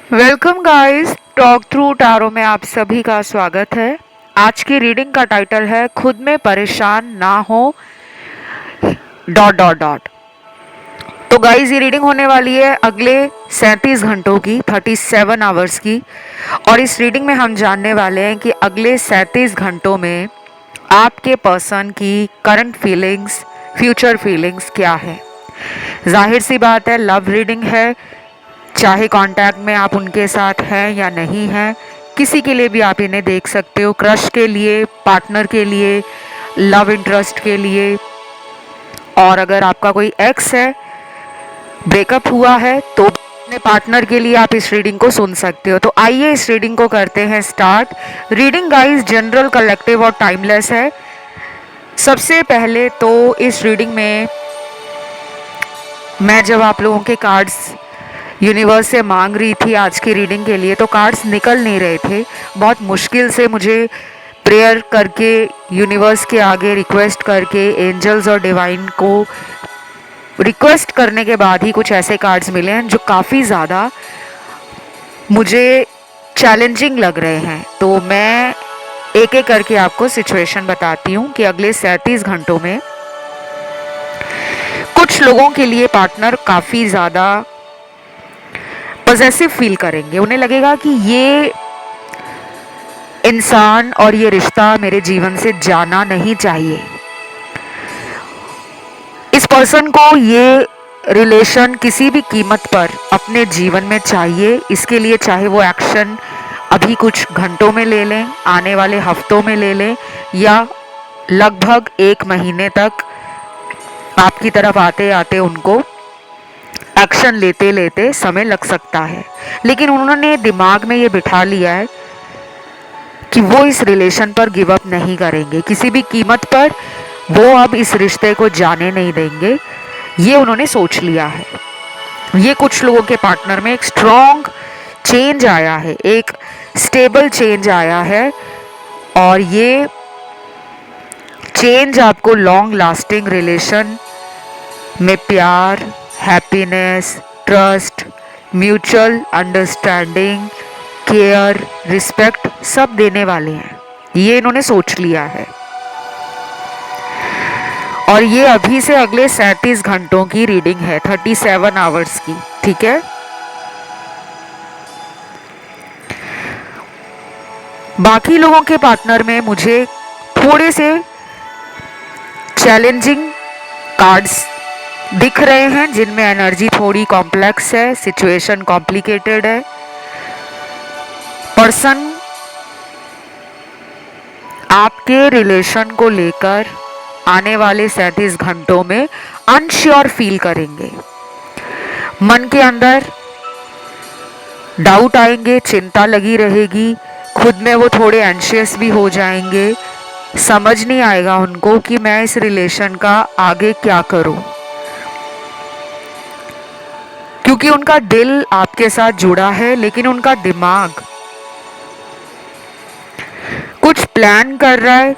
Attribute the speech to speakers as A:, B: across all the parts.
A: Welcome guys, talk through tarot में आप सभी का स्वागत है। आज की रीडिंग का टाइटल है खुद में परेशान ना हो डॉट डॉट डॉट। तो गाइस, ये रीडिंग होने वाली है अगले 37 घंटों की, 37 आवर्स की। और इस रीडिंग में हम जानने वाले हैं कि अगले 37 घंटों में आपके पर्सन की करंट फीलिंग्स, फ्यूचर फीलिंग्स क्या है। जाहिर सी बात है, लव रीडिंग है, चाहे कांटेक्ट में आप उनके साथ हैं या नहीं हैं, किसी के लिए भी आप इन्हें देख सकते हो। क्रश के लिए, पार्टनर के लिए, लव इंटरेस्ट के लिए, और अगर आपका कोई एक्स है, ब्रेकअप हुआ है, तो अपने पार्टनर के लिए आप इस रीडिंग को सुन सकते हो। तो आइए इस रीडिंग को करते हैं start. Reading guys general, collective और टाइमलेस है। सबसे पहले तो इस रीडिंग में मैं जब आप लोगों के कार्ड्स यूनिवर्स से मांग रही थी आज की रीडिंग के लिए, तो कार्ड्स निकल नहीं रहे थे। बहुत मुश्किल से मुझे प्रेयर करके, यूनिवर्स के आगे रिक्वेस्ट करके, एंजल्स और डिवाइन को रिक्वेस्ट करने के बाद ही कुछ ऐसे कार्ड्स मिले हैं जो काफ़ी ज़्यादा मुझे चैलेंजिंग लग रहे हैं। तो मैं एक एक करके आपको सिचुएशन बताती हूँ कि अगले 37 घंटों में कुछ लोगों के लिए पार्टनर काफ़ी ज़्यादा पॉजेसिव फील करेंगे। उन्हें लगेगा कि ये इंसान और ये रिश्ता मेरे जीवन से जाना नहीं चाहिए। इस पर्सन को ये रिलेशन किसी भी कीमत पर अपने जीवन में चाहिए। इसके लिए चाहे वो एक्शन अभी कुछ घंटों में ले लें, आने वाले हफ्तों में ले लें, या लगभग 1 महीने तक आपकी तरफ आते आते उनको एक्शन लेते लेते समय लग सकता है। लेकिन उन्होंने दिमाग में ये बिठा लिया है कि वो इस रिलेशन पर गिव अप नहीं करेंगे किसी भी कीमत पर। वो अब इस रिश्ते को जाने नहीं देंगे, ये उन्होंने सोच लिया है। ये कुछ लोगों के पार्टनर में एक स्ट्रॉन्ग चेंज आया है, एक स्टेबल चेंज आया है, और ये चेंज आपको लॉन्ग लास्टिंग रिलेशन में प्यार, happiness, trust, mutual understanding, care, respect सब देने वाले हैं। ये इन्होंने सोच लिया है। और ये अभी से अगले 37 घंटों की रीडिंग है, 37 आवर्स की, ठीक है। बाकी लोगों के पार्टनर में मुझे थोड़े से चैलेंजिंग कार्ड्स दिख रहे हैं, जिनमें एनर्जी थोड़ी कॉम्प्लेक्स है, सिचुएशन कॉम्प्लिकेटेड है। पर्सन आपके रिलेशन को लेकर आने वाले 37 घंटों में अनश्योर फील करेंगे। मन के अंदर डाउट आएंगे, चिंता लगी रहेगी, खुद में वो थोड़े एंशियस भी हो जाएंगे। समझ नहीं आएगा उनको कि मैं इस रिलेशन का आगे क्या करूं, क्योंकि उनका दिल आपके साथ जुड़ा है, लेकिन उनका दिमाग कुछ प्लान कर रहा है।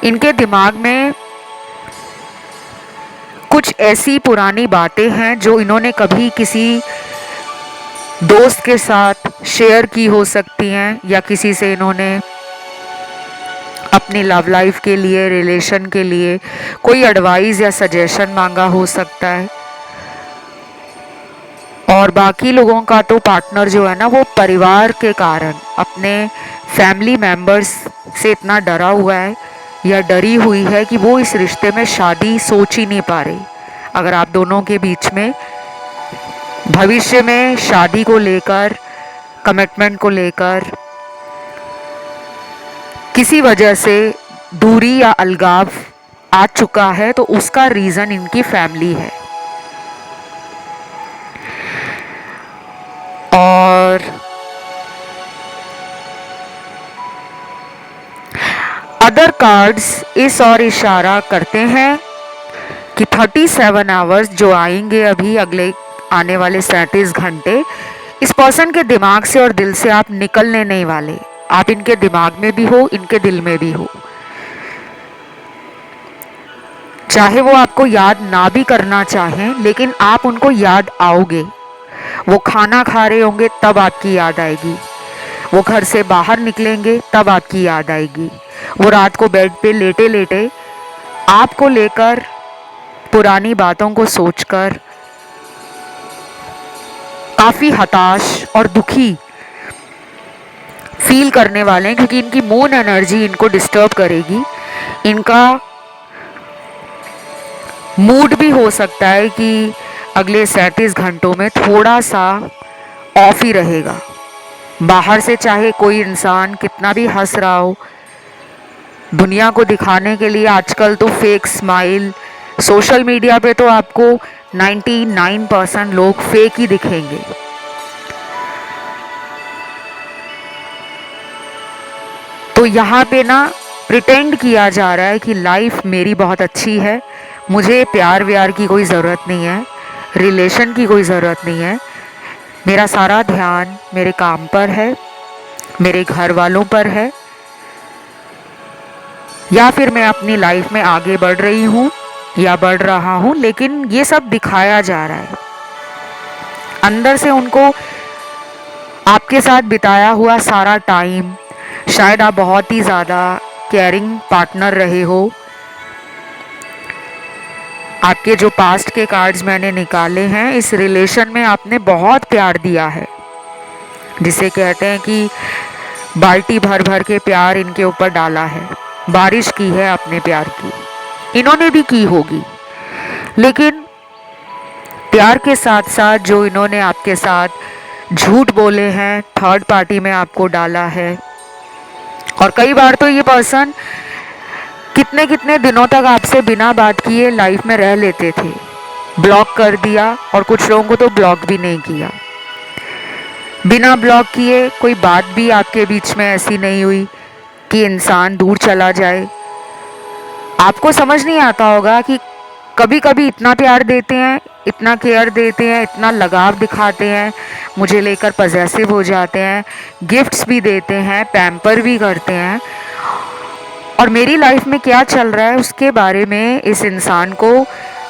A: इनके दिमाग में कुछ ऐसी पुरानी बातें हैं जो इन्होंने कभी किसी दोस्त के साथ शेयर की हो सकती हैं, या किसी से इन्होंने अपनी लव लाइफ के लिए, रिलेशन के लिए कोई एडवाइस या सजेशन मांगा हो सकता है। और बाकी लोगों का तो पार्टनर जो है ना, वो परिवार के कारण, अपने फैमिली मेंबर्स से इतना डरा हुआ है या डरी हुई है कि वो इस रिश्ते में शादी सोच ही नहीं पा रही। अगर आप दोनों के बीच में भविष्य में शादी को लेकर, कमिटमेंट को लेकर किसी वजह से दूरी या अलगाव आ चुका है, तो उसका रीज़न इनकी फैमिली है। और अदर कार्ड्स इस और इशारा करते हैं कि 37 आवर्स जो आएंगे अभी अगले आने वाले 37 घंटे, इस पर्सन के दिमाग से और दिल से आप निकलने नहीं वाले। आप इनके दिमाग में भी हो, इनके दिल में भी हो। चाहे वो आपको याद ना भी करना चाहें, लेकिन आप उनको याद आओगे। वो खाना खा रहे होंगे तब आपकी याद आएगी, वो घर से बाहर निकलेंगे तब आपकी याद आएगी, वो रात को बेड पे लेटे लेटे आपको लेकर पुरानी बातों को सोचकर काफी हताश और दुखी फील करने वाले हैं, क्योंकि इनकी मून एनर्जी इनको डिस्टर्ब करेगी। इनका मूड भी हो सकता है कि अगले 37 घंटों में थोड़ा सा ऑफ ही रहेगा। बाहर से चाहे कोई इंसान कितना भी हंस रहा हो, दुनिया को दिखाने के लिए आजकल तो फेक स्माइल, सोशल मीडिया पे तो आपको 99% लोग फेक ही दिखेंगे। तो यहाँ पे ना प्रिटेंड किया जा रहा है कि लाइफ मेरी बहुत अच्छी है, मुझे प्यार व्यार की कोई ज़रूरत नहीं है, रिलेशन की कोई ज़रूरत नहीं है, मेरा सारा ध्यान मेरे काम पर है, मेरे घर वालों पर है, या फिर मैं अपनी लाइफ में आगे बढ़ रही हूँ या बढ़ रहा हूँ, लेकिन ये सब दिखाया जा रहा है। अंदर से उनको आपके साथ बिताया हुआ सारा टाइम, शायद आप बहुत ही ज़्यादा केयरिंग पार्टनर रहे हो। आपके जो पास्ट के कार्ड्स मैंने निकाले हैं, इस रिलेशन में आपने बहुत प्यार दिया है, जिसे कहते हैं कि बाल्टी भर भर के प्यार इनके ऊपर डाला है, बारिश की है आपने प्यार की, इन्होंने भी की होगी। लेकिन प्यार के साथ साथ जो इन्होंने आपके साथ झूठ बोले हैं, थर्ड पार्टी में आपको डाला है, और कई बार तो ये पर्सन कितने कितने दिनों तक आपसे बिना बात किए लाइफ में रह लेते थे, ब्लॉक कर दिया, और कुछ लोगों को तो ब्लॉक भी नहीं किया। बिना ब्लॉक किए कोई बात भी आपके बीच में ऐसी नहीं हुई कि इंसान दूर चला जाए। आपको समझ नहीं आता होगा कि कभी कभी इतना प्यार देते हैं, इतना केयर देते हैं, इतना लगाव दिखाते हैं, मुझे लेकर पजेसिव हो जाते हैं, गिफ्ट्स भी देते हैं, पैम्पर भी करते हैं, और मेरी लाइफ में क्या चल रहा है उसके बारे में इस इंसान को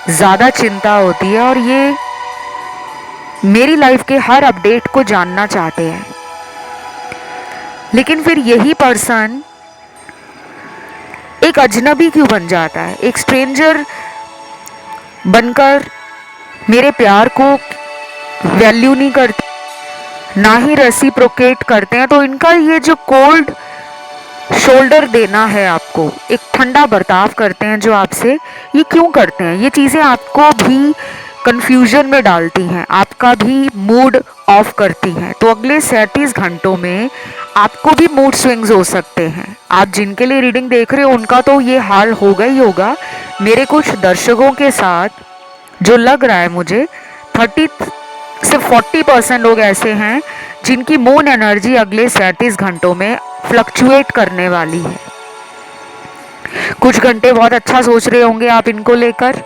A: ज़्यादा चिंता होती है, और ये मेरी लाइफ के हर अपडेट को जानना चाहते हैं। लेकिन फिर यही पर्सन एक अजनबी क्यों बन जाता है, एक स्ट्रेंजर बनकर मेरे प्यार को वैल्यू नहीं करते, ना ही रेसिप्रोकेट करते हैं। तो इनका ये जो कोल्ड शोल्डर देना है आपको, एक ठंडा बर्ताव करते हैं जो आपसे, ये क्यों करते हैं? ये चीज़ें आपको भी कंफ्यूजन में डालती हैं, आपका भी मूड ऑफ करती हैं। तो अगले 37 घंटों में आपको भी मूड स्विंग्स हो सकते हैं। आप जिनके लिए रीडिंग देख रहे हो उनका तो ये हाल होगा ही होगा। मेरे कुछ दर्शकों के साथ जो लग रहा है मुझे 30 से 40% लोग ऐसे हैं जिनकी मून एनर्जी अगले 37 घंटों में फ्लक्चुएट करने वाली है। कुछ घंटे बहुत अच्छा सोच रहे होंगे आप इनको लेकर,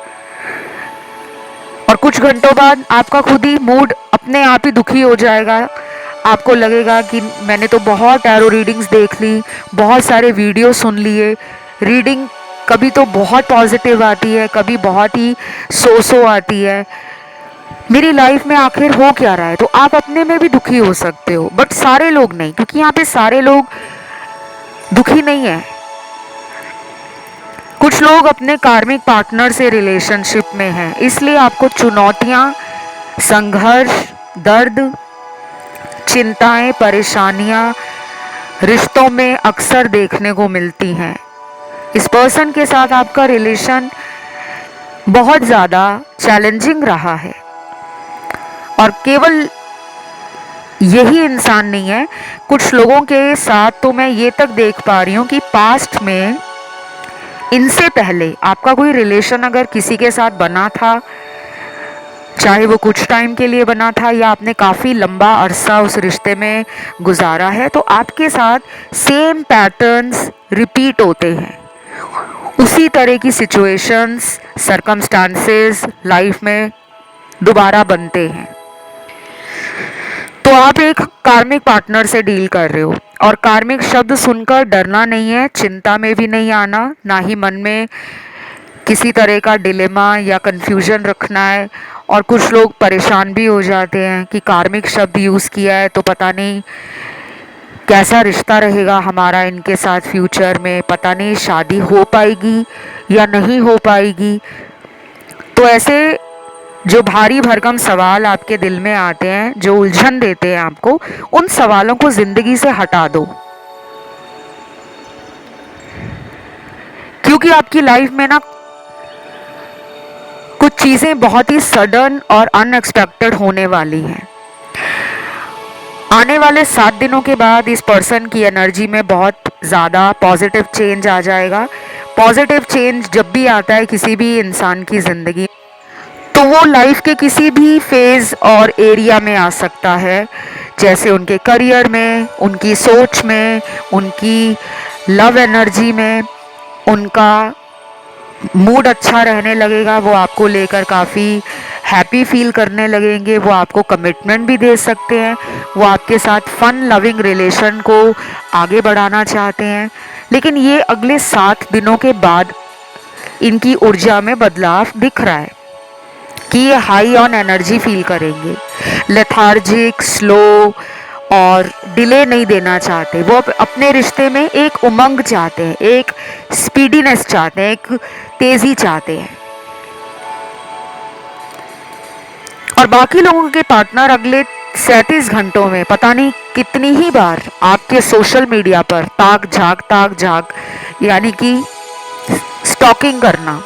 A: और कुछ घंटों बाद आपका खुद ही मूड अपने आप ही दुखी हो जाएगा। आपको लगेगा कि मैंने तो बहुत टैरो रीडिंग्स देख ली, बहुत सारे वीडियो सुन लिए, रीडिंग कभी तो बहुत पॉजिटिव आती है, कभी बहुत ही सो आती है, मेरी लाइफ में आखिर हो क्या रहा है? तो आप अपने में भी दुखी हो सकते हो, बट सारे लोग नहीं, क्योंकि यहाँ पे सारे लोग दुखी नहीं है। कुछ लोग अपने कार्मिक पार्टनर से रिलेशनशिप में हैं, इसलिए आपको चुनौतियाँ, संघर्ष, दर्द, चिंताएं, परेशानियाँ रिश्तों में अक्सर देखने को मिलती हैं। इस पर्सन के साथ आपका रिलेशन बहुत ज़्यादा चैलेंजिंग रहा है, और केवल यही इंसान नहीं है, कुछ लोगों के साथ तो मैं ये तक देख पा रही हूँ कि पास्ट में इनसे पहले आपका कोई रिलेशन अगर किसी के साथ बना था, चाहे वो कुछ टाइम के लिए बना था या आपने काफ़ी लंबा अरसा उस रिश्ते में गुजारा है, तो आपके साथ सेम पैटर्न्स रिपीट होते हैं। उसी तरह की सिचुएशंस, सरकमस्टांसेस लाइफ में दोबारा बनते हैं। तो आप एक कार्मिक पार्टनर से डील कर रहे हो, और कार्मिक शब्द सुनकर डरना नहीं है, चिंता में भी नहीं आना, ना ही मन में किसी तरह का डिलेमा या कंफ्यूजन रखना है। और कुछ लोग परेशान भी हो जाते हैं कि कार्मिक शब्द यूज़ किया है तो पता नहीं कैसा रिश्ता रहेगा हमारा इनके साथ फ्यूचर में, पता नहीं शादी हो पाएगी या नहीं हो पाएगी। तो ऐसे जो भारी भरकम सवाल आपके दिल में आते हैं, जो उलझन देते हैं आपको, उन सवालों को जिंदगी से हटा दो। क्योंकि आपकी लाइफ में ना कुछ चीजें बहुत ही सडन और अनएक्सपेक्टेड होने वाली हैं। आने वाले 7 दिनों के बाद इस पर्सन की एनर्जी में बहुत ज़्यादा पॉजिटिव चेंज आ जाएगा। पॉजिटिव चेंज जब भी आता है किसी भी इंसान की ज़िंदगी, तो वो लाइफ के किसी भी फेज़ और एरिया में आ सकता है, जैसे उनके करियर में, उनकी सोच में, उनकी लव एनर्जी में, उनका मूड अच्छा रहने लगेगा, वो आपको लेकर काफ़ी हैप्पी फील करने लगेंगे, वो आपको कमिटमेंट भी दे सकते हैं, वो आपके साथ फन लविंग रिलेशन को आगे बढ़ाना चाहते हैं। लेकिन ये अगले 7 दिनों के बाद इनकी ऊर्जा में बदलाव दिख रहा है कि ये हाई ऑन एनर्जी फील करेंगे, लेथार्जिक, स्लो और डिले नहीं देना चाहते। वो अपने रिश्ते में एक उमंग चाहते हैं, एक स्पीडीनेस चाहते हैं, एक तेजी चाहते हैं। और बाकी लोगों के पार्टनर अगले 37 घंटों में पता नहीं कितनी ही बार आपके सोशल मीडिया पर ताक झाग यानी कि स्टॉकिंग करना,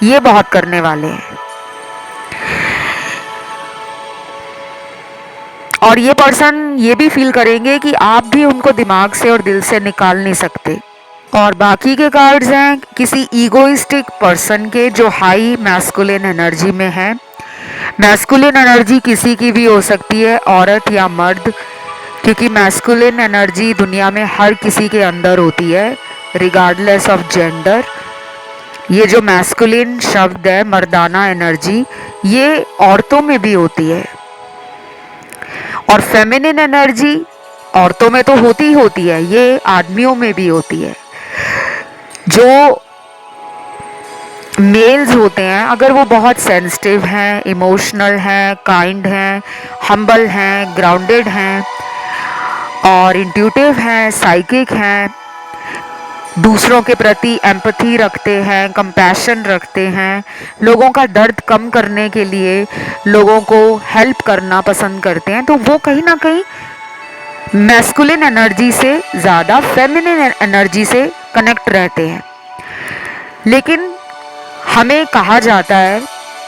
A: ये बहुत करने वाले हैं। और ये पर्सन ये भी फील करेंगे कि आप भी उनको दिमाग से और दिल से निकाल नहीं सकते। और बाकी के कार्ड्स हैं किसी ईगोइस्टिक पर्सन के जो हाई मैस्कुलिन एनर्जी में है। मैस्कुलिन एनर्जी किसी की भी हो सकती है, औरत या मर्द, क्योंकि मैस्कुलिन एनर्जी दुनिया में हर किसी के अंदर होती है, रिगार्डलेस ऑफ जेंडर। ये जो मैस्कुलिन शब्द है, मर्दाना एनर्जी, ये औरतों में भी होती है। और फेमिनिन एनर्जी औरतों में तो होती ही होती है, ये आदमियों में भी होती है। जो मेल्स होते हैं, अगर वो बहुत सेंसिटिव हैं, इमोशनल हैं, काइंड हैं, हम्बल हैं, ग्राउंडेड हैं और इंट्यूटिव हैं, साइकिक हैं, दूसरों के प्रति एम्पैथी रखते हैं, कंपैशन रखते हैं, लोगों का दर्द कम करने के लिए लोगों को हेल्प करना पसंद करते हैं, तो वो कहीं ना कहीं मैस्कुलिन एनर्जी से ज़्यादा फेमिनिन एनर्जी से कनेक्ट रहते हैं। लेकिन हमें कहा जाता है,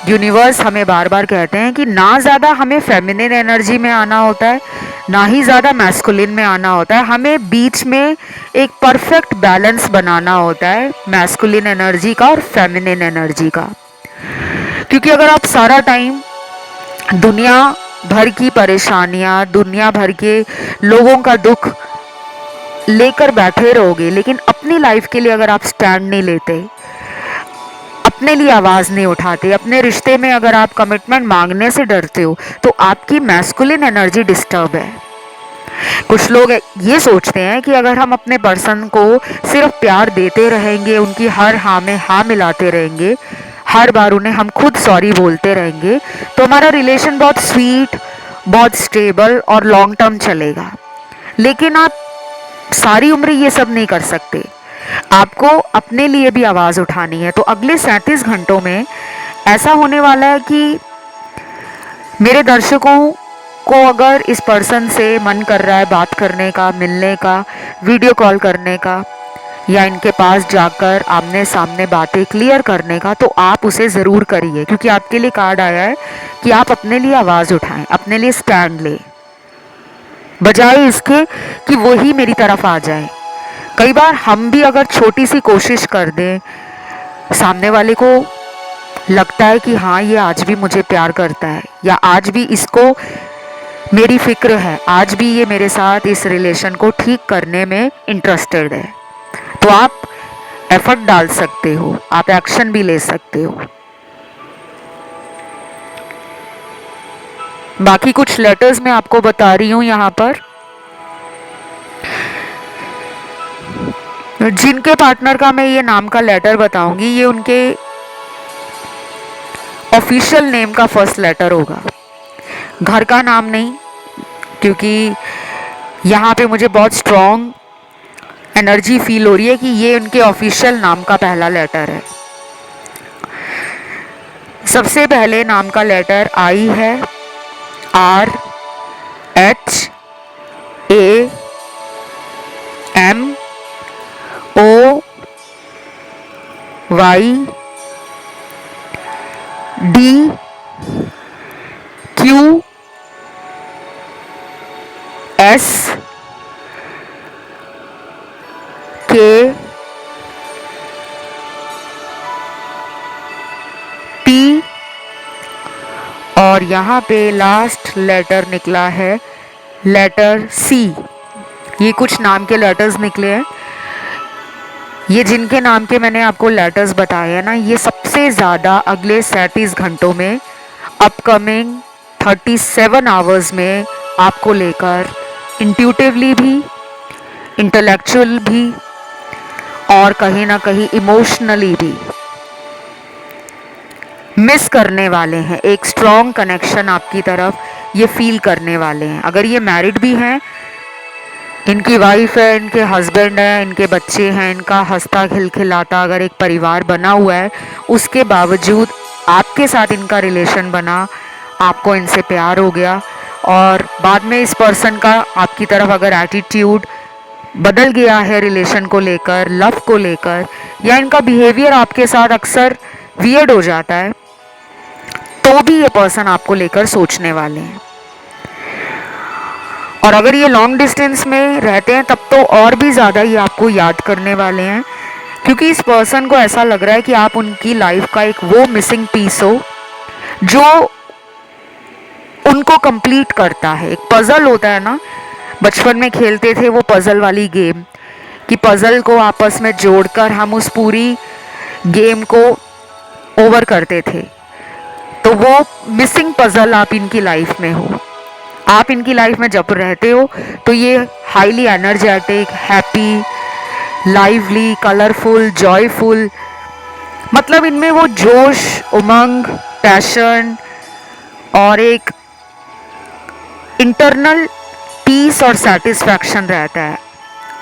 A: यूनिवर्स हमें बार बार कहते हैं कि ना ज़्यादा हमें फेमिनिन एनर्जी में आना होता है, ना ही ज़्यादा मैस्कुलिन में आना होता है। हमें बीच में एक परफेक्ट बैलेंस बनाना होता है मैस्कुलिन एनर्जी का और फेमिनिन एनर्जी का। क्योंकि अगर आप सारा टाइम दुनिया भर की परेशानियां, दुनिया भर के लोगों का दुख लेकर बैठे रहोगे, लेकिन अपनी लाइफ के लिए अगर आप स्टैंड नहीं लेते, अपने लिए आवाज़ नहीं उठाते, अपने रिश्ते में अगर आप कमिटमेंट मांगने से डरते हो, तो आपकी मैस्कुलिन एनर्जी डिस्टर्ब है। कुछ लोग ये सोचते हैं कि अगर हम अपने पर्सन को सिर्फ प्यार देते रहेंगे, उनकी हर हाँ में हाँ मिलाते रहेंगे, हर बार उन्हें हम खुद सॉरी बोलते रहेंगे, तो हमारा रिलेशन बहुत स्वीट, बहुत स्टेबल और लॉन्ग टर्म चलेगा। लेकिन आप सारी उम्र ये सब नहीं कर सकते, आपको अपने लिए भी आवाज़ उठानी है। तो अगले 37 घंटों में ऐसा होने वाला है कि मेरे दर्शकों को अगर इस पर्सन से मन कर रहा है बात करने का, मिलने का, वीडियो कॉल करने का, या इनके पास जाकर आमने सामने बातें क्लियर करने का, तो आप उसे ज़रूर करिए। क्योंकि आपके लिए कार्ड आया है कि आप अपने लिए आवाज़ उठाएं, अपने लिए स्टैंड लें, बजाय इसके कि वही मेरी तरफ आ जाए। कई बार हम भी अगर छोटी सी कोशिश कर दें, सामने वाले को लगता है कि हाँ ये आज भी मुझे प्यार करता है, या आज भी इसको मेरी फिक्र है, आज भी ये मेरे साथ इस रिलेशन को ठीक करने में इंटरेस्टेड है, तो आप एफर्ट डाल सकते हो, आप एक्शन भी ले सकते हो। बाकी कुछ लेटर्स मैं आपको बता रही हूँ यहाँ पर। जिनके पार्टनर का मैं ये नाम का लेटर बताऊंगी, ये उनके ऑफिशियल नेम का फर्स्ट लेटर होगा, घर का नाम नहीं, क्योंकि यहाँ पे मुझे बहुत स्ट्रॉन्ग एनर्जी फील हो रही है कि ये उनके ऑफिशियल नाम का पहला लेटर है। सबसे पहले नाम का लेटर आई है, RHADQST, और यहाँ पे लास्ट लेटर निकला है लेटर C। ये कुछ नाम के लेटर्स निकले हैं। ये जिनके नाम के मैंने आपको लेटर्स बताए हैं ना, ये सबसे ज़्यादा अगले 37 घंटों में, अपकमिंग 37 आवर्स में आपको लेकर इंट्यूटिवली भी, इंटेलेक्चुअल भी और कहीं ना कहीं इमोशनली भी मिस करने वाले हैं। एक स्ट्रॉन्ग कनेक्शन आपकी तरफ ये फील करने वाले हैं। अगर ये मैरिड भी हैं, इनकी वाइफ है, इनके हस्बैंड है, इनके बच्चे हैं, इनका हंसता खिलखिलाता अगर एक परिवार बना हुआ है, उसके बावजूद आपके साथ इनका रिलेशन बना, आपको इनसे प्यार हो गया और बाद में इस पर्सन का आपकी तरफ अगर एटीट्यूड बदल गया है रिलेशन को लेकर, लव को लेकर, या इनका बिहेवियर आपके साथ अक्सर वियर्ड हो जाता है, तो भी ये पर्सन आपको लेकर सोचने वाले हैं। और अगर ये लॉन्ग डिस्टेंस में रहते हैं तब तो और भी ज़्यादा ये आपको याद करने वाले हैं, क्योंकि इस पर्सन को ऐसा लग रहा है कि आप उनकी लाइफ का एक वो मिसिंग पीस हो जो उनको कंप्लीट करता है। एक पजल होता है ना, बचपन में खेलते थे वो पजल वाली गेम, कि पजल को आपस में जोड़कर हम उस पूरी गेम को ओवर करते थे। तो वो मिसिंग पजल आप इनकी लाइफ में हो। आप इनकी लाइफ में जब रहते हो तो ये highly energetic, happy, lively, colourful, joyful, मतलब इनमें वो जोश, उमंग, पैशन और एक इंटरनल पीस और सेटिस्फैक्शन रहता है,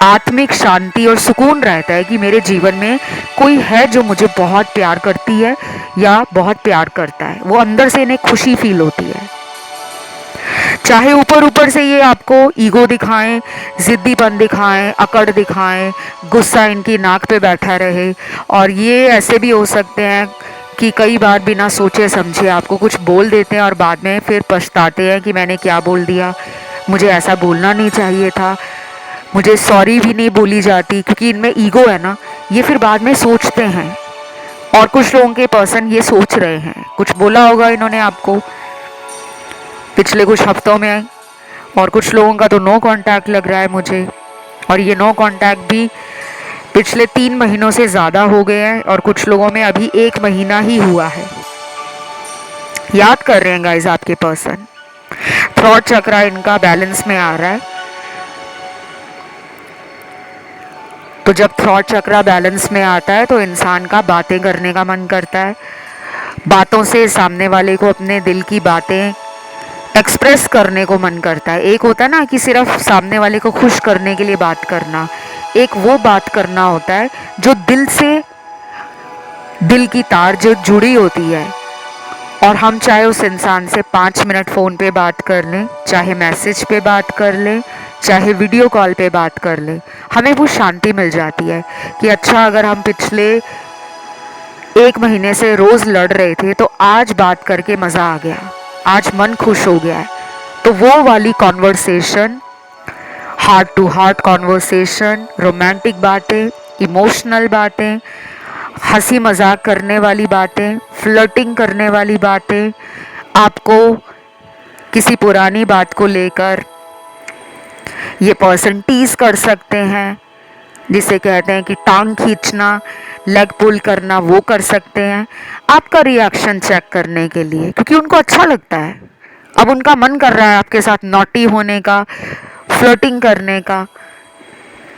A: आत्मिक शांति और सुकून रहता है कि मेरे जीवन में कोई है जो मुझे बहुत प्यार करती है या बहुत प्यार करता है। वो अंदर से इन्हें खुशी फील होती है। चाहे ऊपर ऊपर से ये आपको ईगो दिखाएं, जिद्दीपन दिखाएं, अकड़ दिखाएं, गुस्सा इनकी नाक पे बैठा रहे, और ये ऐसे भी हो सकते हैं कि कई बार बिना सोचे समझे आपको कुछ बोल देते हैं और बाद में फिर पछताते हैं कि मैंने क्या बोल दिया, मुझे ऐसा बोलना नहीं चाहिए था, मुझे सॉरी भी नहीं बोली जाती, क्योंकि इनमें ईगो है ना, ये फिर बाद में सोचते हैं। और कुछ लोगों के पर्सन ये सोच रहे हैं, कुछ बोला होगा इन्होंने आपको पिछले कुछ हफ्तों में, और कुछ लोगों का तो नो कांटेक्ट लग रहा है मुझे, और ये नो कांटेक्ट भी पिछले 3 महीनों से ज़्यादा हो गए हैं, और कुछ लोगों में अभी 1 महीना ही हुआ है। याद कर रहे हैं गाइस आपके पर्सन। थ्रॉट चक्रा इनका बैलेंस में आ रहा है। तो जब थ्रॉट चक्रा बैलेंस में आता है तो इंसान का बातें करने का मन करता है, बातों से सामने वाले को अपने दिल की बातें एक्सप्रेस करने को मन करता है। एक होता है ना कि सिर्फ सामने वाले को खुश करने के लिए बात करना, एक वो बात करना होता है जो दिल से, दिल की तार जो जुड़ी होती है, और हम चाहे उस इंसान से 5 मिनट फ़ोन पे बात कर लें, चाहे मैसेज पे बात कर लें, चाहे वीडियो कॉल पे बात कर लें, हमें वो शांति मिल जाती है कि अच्छा, अगर हम पिछले 1 महीने से रोज़ लड़ रहे थे तो आज बात करके मज़ा आ गया, आज मन खुश हो गया है। तो वो वाली conversation, heart to heart conversation, romantic बातें, इमोशनल बातें, हंसी मजाक करने वाली बातें, फ्लर्टिंग करने वाली बातें, आपको किसी पुरानी बात को लेकर ये पर्सन टीज कर सकते हैं, जिसे कहते हैं कि टांग खींचना, लेग पुल करना, वो कर सकते हैं आपका रिएक्शन चेक करने के लिए, क्योंकि उनको अच्छा लगता है। अब उनका मन कर रहा है आपके साथ नॉटी होने का, फ्लर्टिंग करने का,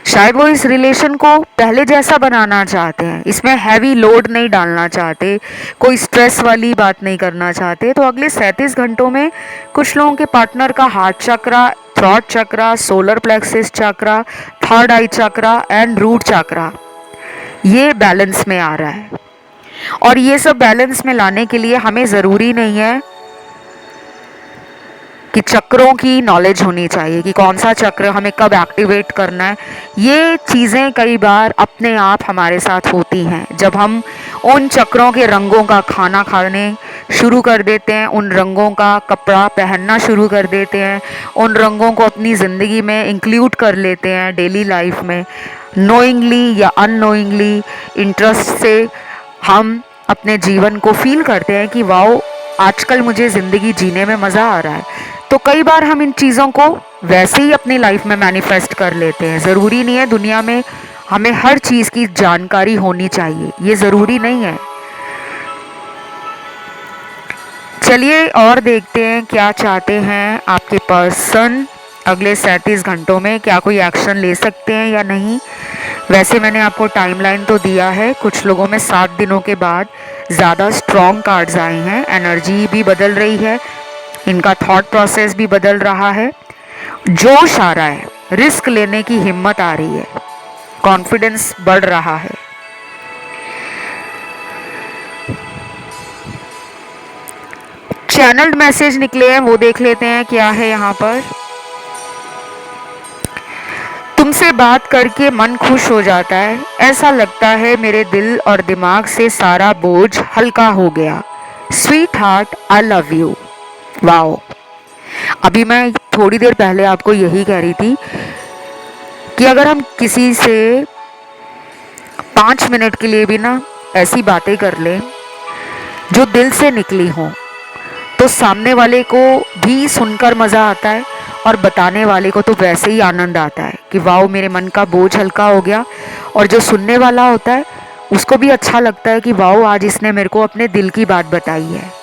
A: शायद वो इस रिलेशन को पहले जैसा बनाना चाहते हैं, इसमें हैवी लोड नहीं डालना चाहते, कोई स्ट्रेस वाली बात नहीं करना चाहते। तो अगले 37 घंटों में कुछ लोगों के पार्टनर का heart chakra, throat chakra, solar plexus chakra, third eye chakra and root chakra ये बैलेंस में आ रहा है। और ये सब बैलेंस में लाने के लिए हमें ज़रूरी नहीं है कि चक्रों की नॉलेज होनी चाहिए कि कौन सा चक्र हमें कब एक्टिवेट करना है। ये चीज़ें कई बार अपने आप हमारे साथ होती हैं जब हम उन चक्रों के रंगों का खाना खाने शुरू कर देते हैं, उन रंगों का कपड़ा पहनना शुरू कर देते हैं, उन रंगों को अपनी ज़िंदगी में इंक्लूड कर लेते हैं डेली लाइफ में। नोइंगली या अननोइंगली इंटरेस्ट से हम अपने जीवन को फील करते हैं कि वाओ आजकल मुझे ज़िंदगी जीने में मज़ा आ रहा है। तो कई बार हम इन चीज़ों को वैसे ही अपनी लाइफ में मैनिफेस्ट कर लेते हैं। ज़रूरी नहीं है दुनिया में हमें हर चीज़ की जानकारी होनी चाहिए, ये ज़रूरी नहीं है। चलिए और देखते हैं क्या चाहते हैं आपके पर्सन अगले 37 घंटों में, क्या कोई एक्शन ले सकते हैं या नहीं। वैसे मैंने आपको टाइमलाइन तो दिया है, कुछ लोगों में 7 दिनों के बाद ज़्यादा स्ट्रॉन्ग कार्ड्स आए हैं, एनर्जी भी बदल रही है, इनका थॉट प्रोसेस भी बदल रहा है, जोश आ रहा है, रिस्क लेने की हिम्मत आ रही है, कॉन्फिडेंस बढ़ रहा है। चैनल्ड मैसेज निकले हैं, वो देख लेते हैं क्या है यहाँ पर। तुमसे बात करके मन खुश हो जाता है, ऐसा लगता है मेरे दिल और दिमाग से सारा बोझ हल्का हो गया। Sweet heart I love you. Wow, अभी मैं थोड़ी देर पहले आपको यही कह रही थी कि अगर हम किसी से 5 मिनट के लिए भी ना ऐसी बातें कर लें जो दिल से निकली हों, तो सामने वाले को भी सुनकर मज़ा आता है और बताने वाले को तो वैसे ही आनंद आता है कि वाओ मेरे मन का बोझ हल्का हो गया। और जो सुनने वाला होता है उसको भी अच्छा लगता है कि वाओ आज इसने मेरे को अपने दिल की बात बताई है।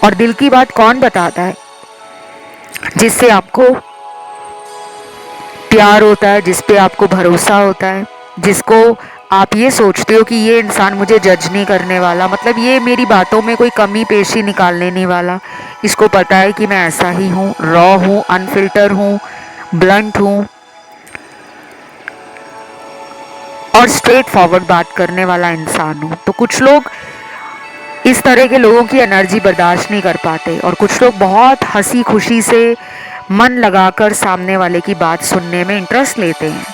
A: और दिल की बात कौन बताता है? जिससे आपको प्यार होता है, जिस पे आपको भरोसा होता है, जिसको आप ये सोचते हो कि ये इंसान मुझे जज नहीं करने वाला, मतलब ये मेरी बातों में कोई कमी पेशी निकालने नहीं वाला, इसको पता है कि मैं ऐसा ही हूँ, रॉ हूँ, अनफिल्टर हूँ, ब्लंट हूँ और स्ट्रेट फॉरवर्ड बात करने वाला इंसान हूँ। तो कुछ लोग इस तरह के लोगों की एनर्जी बर्दाश्त नहीं कर पाते और कुछ लोग बहुत हंसी खुशी से मन लगाकर सामने वाले की बात सुनने में इंटरेस्ट लेते हैं।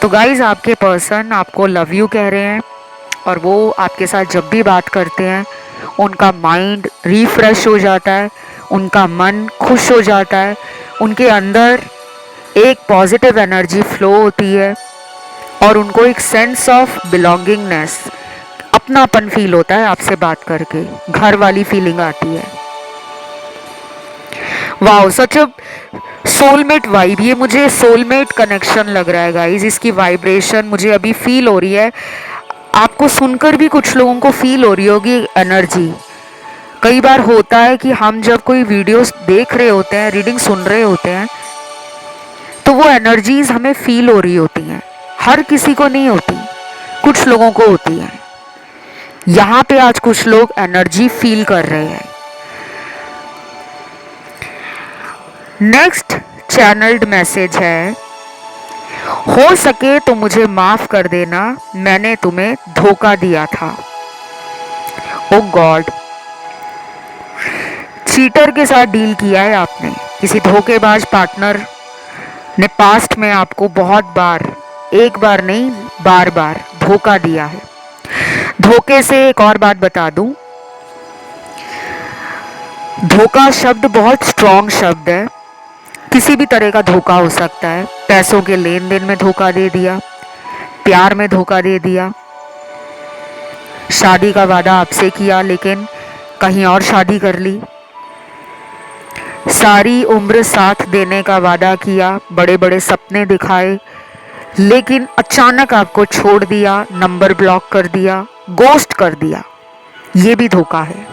A: तो गाइज़ आपके पर्सन आपको लव यू कह रहे हैं और वो आपके साथ जब भी बात करते हैं उनका माइंड रिफ्रेश हो जाता है, उनका मन खुश हो जाता है, उनके अंदर एक पॉजिटिव एनर्जी फ्लो होती है और उनको एक सेंस ऑफ बिलोंगिंगनेस, अपनापन फील होता है आपसे बात करके, घर वाली फीलिंग आती है। वाओ सच अ सोलमेट वाइब, ये मुझे सोलमेट कनेक्शन लग रहा है गाइज, इसकी वाइब्रेशन मुझे अभी फील हो रही है। आपको सुनकर भी कुछ लोगों को फील हो रही होगी एनर्जी। कई बार होता है कि हम जब कोई वीडियोस देख रहे होते हैं, रीडिंग सुन रहे होते हैं, तो वो एनर्जीज हमें फील हो रही होती हैं। हर किसी को नहीं होती, कुछ लोगों को होती है। यहाँ पे आज कुछ लोग एनर्जी फील कर रहे हैं। नेक्स्ट चैनल्ड मैसेज है, हो सके तो मुझे माफ कर देना, मैंने तुम्हें धोखा दिया था। ओ गॉड, चीटर के साथ डील किया है आपने, किसी धोखेबाज पार्टनर ने पास्ट में आपको बहुत बार, एक बार नहीं बार बार धोखा दिया है। धोखे से एक और बात बता दूं, धोखा शब्द बहुत स्ट्रॉन्ग शब्द है, किसी भी तरह का धोखा हो सकता है। पैसों के लेन देन में धोखा दे दिया, प्यार में धोखा दे दिया, शादी का वादा आपसे किया लेकिन कहीं और शादी कर ली, सारी उम्र साथ देने का वादा किया, बड़े बड़े सपने दिखाए लेकिन अचानक आपको छोड़ दिया, नंबर ब्लॉक कर दिया, गोस्ट कर दिया, ये भी धोखा है।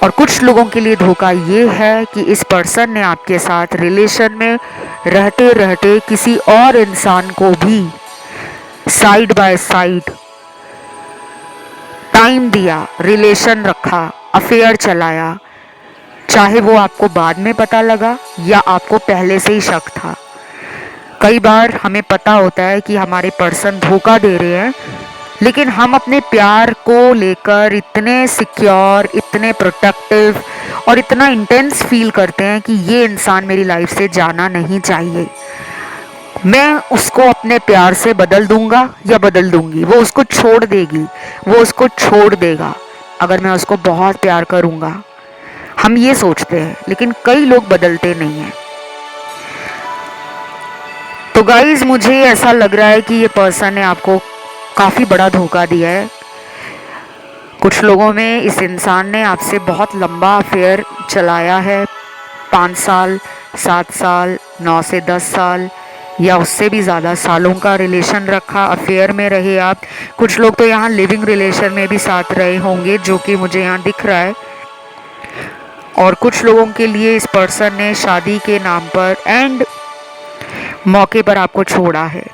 A: और कुछ लोगों के लिए धोखा ये है कि इस पर्सन ने आपके साथ रिलेशन में रहते रहते किसी और इंसान को भी साइड बाय साइड टाइम दिया, रिलेशन रखा, अफेयर चलाया, चाहे वो आपको बाद में पता लगा या आपको पहले से ही शक था। कई बार हमें पता होता है कि हमारे पर्सन धोखा दे रहे हैं, लेकिन हम अपने प्यार को लेकर इतने सिक्योर, इतने प्रोटेक्टिव और इतना इंटेंस फील करते हैं कि ये इंसान मेरी लाइफ से जाना नहीं चाहिए। मैं उसको अपने प्यार से बदल दूंगा या बदल दूंगी, वो उसको छोड़ देगी, वो उसको छोड़ देगा अगर मैं उसको बहुत प्यार करूंगा। हम ये सोचते हैं, लेकिन कई लोग बदलते नहीं हैं। तो गाइज, मुझे ऐसा लग रहा है कि ये पर्सन ने आपको काफ़ी बड़ा धोखा दिया है। कुछ लोगों में इस इंसान ने आपसे बहुत लंबा अफेयर चलाया है, 5 साल, 7 साल, 9 से 10 साल या उससे भी ज़्यादा सालों का रिलेशन रखा, अफेयर में रहे आप। कुछ लोग तो यहाँ लिविंग रिलेशन में भी साथ रहे होंगे, जो कि मुझे यहाँ दिख रहा है। और कुछ लोगों के लिए इस पर्सन ने शादी के नाम पर एंड मौके पर आपको छोड़ा है।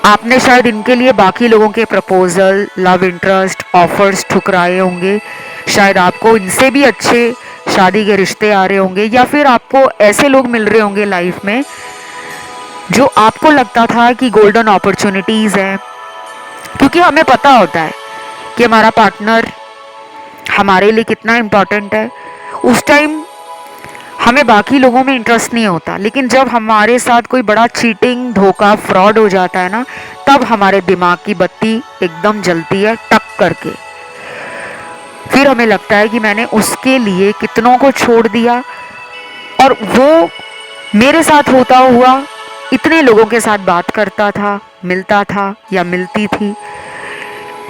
A: आपने शायद इनके लिए बाकी लोगों के प्रपोजल, लव इंटरेस्ट, ऑफर्स ठुकराए होंगे। शायद आपको इनसे भी अच्छे शादी के रिश्ते आ रहे होंगे, या फिर आपको ऐसे लोग मिल रहे होंगे लाइफ में जो आपको लगता था कि गोल्डन अपॉर्चुनिटीज़ हैं। क्योंकि हमें पता होता है कि हमारा पार्टनर हमारे लिए कितना इम्पोर्टेंट है। उस टाइम हमें बाकी लोगों में इंटरेस्ट नहीं होता, लेकिन जब हमारे साथ कोई बड़ा चीटिंग, धोखा, फ्रॉड हो जाता है ना, तब हमारे दिमाग की बत्ती एकदम जलती है टक करके। फिर हमें लगता है कि मैंने उसके लिए कितनों को छोड़ दिया, और वो मेरे साथ होता हुआ इतने लोगों के साथ बात करता था, मिलता था या मिलती थी,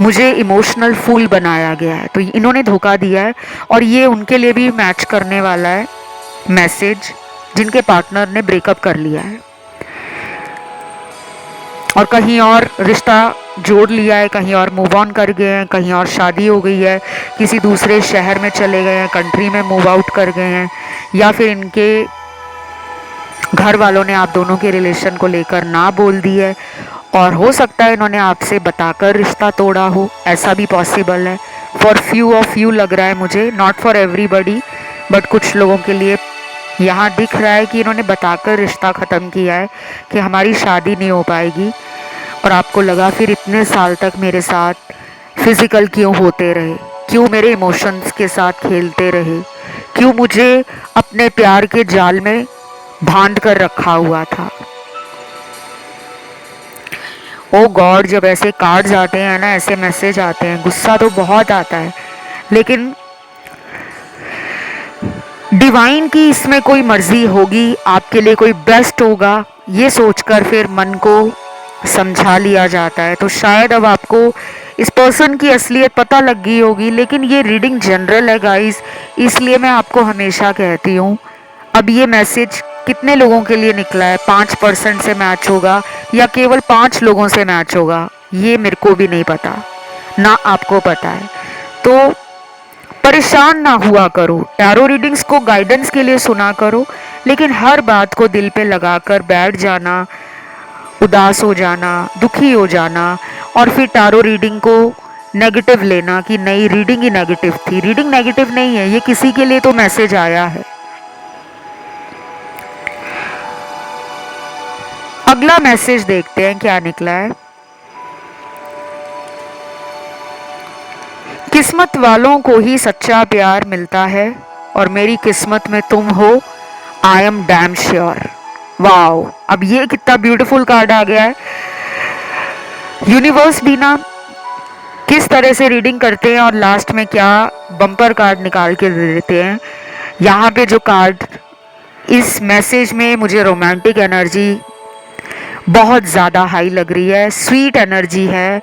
A: मुझे इमोशनल फूल बनाया गया है। तो इन्होंने धोखा दिया है, और ये उनके लिए भी मैच करने वाला है मैसेज, जिनके पार्टनर ने ब्रेकअप कर लिया है और कहीं और रिश्ता जोड़ लिया है, कहीं और मूव ऑन कर गए हैं, कहीं और शादी हो गई है, किसी दूसरे शहर में चले गए हैं, कंट्री में मूव आउट कर गए हैं, या फिर इनके घर वालों ने आप दोनों के रिलेशन को लेकर ना बोल दी है, और हो सकता है इन्होंने आपसे बताकर रिश्ता तोड़ा हो, ऐसा भी पॉसिबल है। फॉर फ्यू ऑफ यू लग रहा है मुझे, नॉट फॉर एवरीबडी, बट कुछ लोगों के लिए यहाँ दिख रहा है कि इन्होंने बताकर रिश्ता ख़त्म किया है कि हमारी शादी नहीं हो पाएगी। और आपको लगा फिर इतने साल तक मेरे साथ फिज़िकल क्यों होते रहे, क्यों मेरे इमोशंस के साथ खेलते रहे, क्यों मुझे अपने प्यार के जाल में बांध कर रखा हुआ था। ओ गॉड, जब ऐसे कार्ड्स आते हैं ना, ऐसे मैसेज आते हैं, गुस्सा तो बहुत आता है, लेकिन डिवाइन की इसमें कोई मर्जी होगी, आपके लिए कोई बेस्ट होगा, ये सोचकर फिर मन को समझा लिया जाता है। तो शायद अब आपको इस पर्सन की असलियत पता लग गई होगी, लेकिन ये रीडिंग जनरल है गाइस, इसलिए मैं आपको हमेशा कहती हूँ, अब ये मैसेज कितने लोगों के लिए निकला है, 5% से मैच होगा या केवल 5 लोगों से मैच होगा, ये मेरे को भी नहीं पता, ना आपको पता है। तो परेशान ना हुआ करो, टैरो रीडिंग्स को गाइडेंस के लिए सुना करो, लेकिन हर बात को दिल पे लगाकर बैठ जाना, उदास हो जाना, दुखी हो जाना, और फिर टैरो रीडिंग को नेगेटिव लेना कि नहीं, रीडिंग ही नेगेटिव थी, रीडिंग नेगेटिव नहीं है, ये किसी के लिए तो मैसेज आया है। अगला मैसेज देखते हैं क्या निकला है। किस्मत वालों को ही सच्चा प्यार मिलता है, और मेरी किस्मत में तुम हो, I am damn sure. Wow, अब ये कितना ब्यूटीफुल कार्ड आ गया है। यूनिवर्स भी ना किस तरह से रीडिंग करते हैं और लास्ट में क्या बम्पर कार्ड निकाल के दे देते हैं। यहाँ पे जो कार्ड इस मैसेज में मुझे रोमांटिक एनर्जी बहुत ज़्यादा हाई लग रही है, स्वीट एनर्जी है,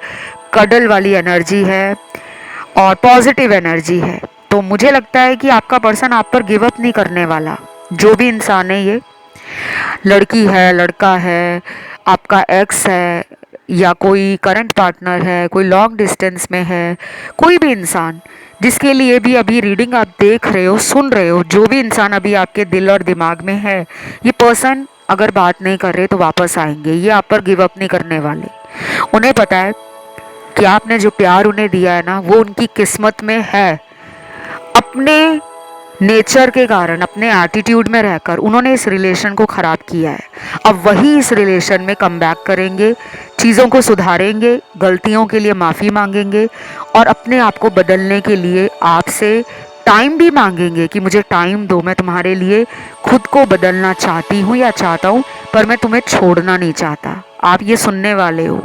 A: कडल वाली एनर्जी है और पॉजिटिव एनर्जी है। तो मुझे लगता है कि आपका पर्सन आप पर गिव अप नहीं करने वाला। जो भी इंसान है, ये लड़की है, लड़का है, आपका एक्स है, या कोई करंट पार्टनर है, कोई लॉन्ग डिस्टेंस में है, कोई भी इंसान जिसके लिए भी अभी रीडिंग आप देख रहे हो, सुन रहे हो, जो भी इंसान अभी आपके दिल और दिमाग में है, ये पर्सन अगर बात नहीं कर रहे तो वापस आएंगे। ये आप पर गिव अप नहीं करने वाले। उन्हें पता है कि आपने जो प्यार उन्हें दिया है ना, वो उनकी किस्मत में है। अपने नेचर के कारण, अपने एटीट्यूड में रहकर उन्होंने इस रिलेशन को ख़राब किया है। अब वही इस रिलेशन में कम बैक करेंगे, चीज़ों को सुधारेंगे, गलतियों के लिए माफ़ी मांगेंगे और अपने आप को बदलने के लिए आपसे टाइम भी मांगेंगे कि मुझे टाइम दो, मैं तुम्हारे लिए खुद को बदलना चाहती हूँ या चाहता हूँ, पर मैं तुम्हें छोड़ना नहीं चाहता। आप ये सुनने वाले हो।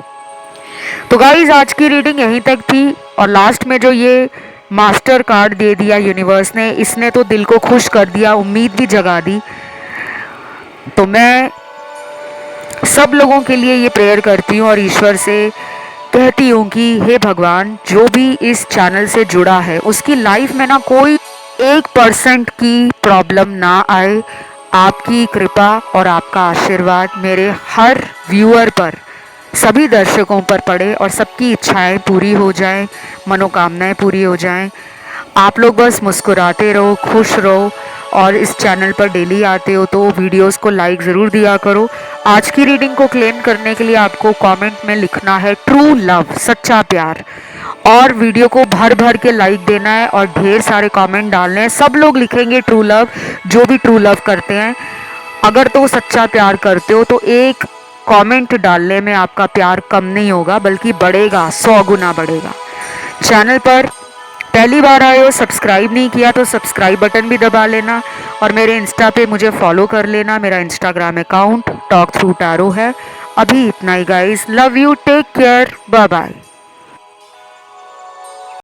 A: तो गाइज, आज की रीडिंग यहीं तक थी। और लास्ट में जो ये मास्टर कार्ड दे दिया यूनिवर्स ने, इसने तो दिल को खुश कर दिया, उम्मीद भी जगा दी। तो मैं सब लोगों के लिए ये प्रेयर करती हूँ और ईश्वर से कहती हूँ कि हे भगवान, जो भी इस चैनल से जुड़ा है उसकी लाइफ में ना कोई 1% की प्रॉब्लम ना आए। आपकी कृपा और आपका आशीर्वाद मेरे हर व्यूअर पर, सभी दर्शकों पर पड़े और सबकी इच्छाएं पूरी हो जाएं, मनोकामनाएं पूरी हो जाएं। आप लोग बस मुस्कुराते रहो, खुश रहो। और इस चैनल पर डेली आते हो तो वीडियोस को लाइक ज़रूर दिया करो। आज की रीडिंग को क्लेम करने के लिए आपको कमेंट में लिखना है ट्रू लव, सच्चा प्यार, और वीडियो को भर भर के लाइक देना है और ढेर सारे कमेंट डालने हैं। सब लोग लिखेंगे ट्रू लव, जो भी ट्रू लव करते हैं। अगर तो सच्चा प्यार करते हो तो एक कमेंट डालने में आपका प्यार कम नहीं होगा, बल्कि बढ़ेगा, 100 गुना बढ़ेगा। चैनल पर पहली बार आए हो, सब्सक्राइब नहीं किया तो सब्सक्राइब बटन भी दबा लेना और मेरे इंस्टा पे मुझे फॉलो कर लेना। मेरा Instagram account talk through tarot है। अभी इतना ही guys, love you, take care, bye bye.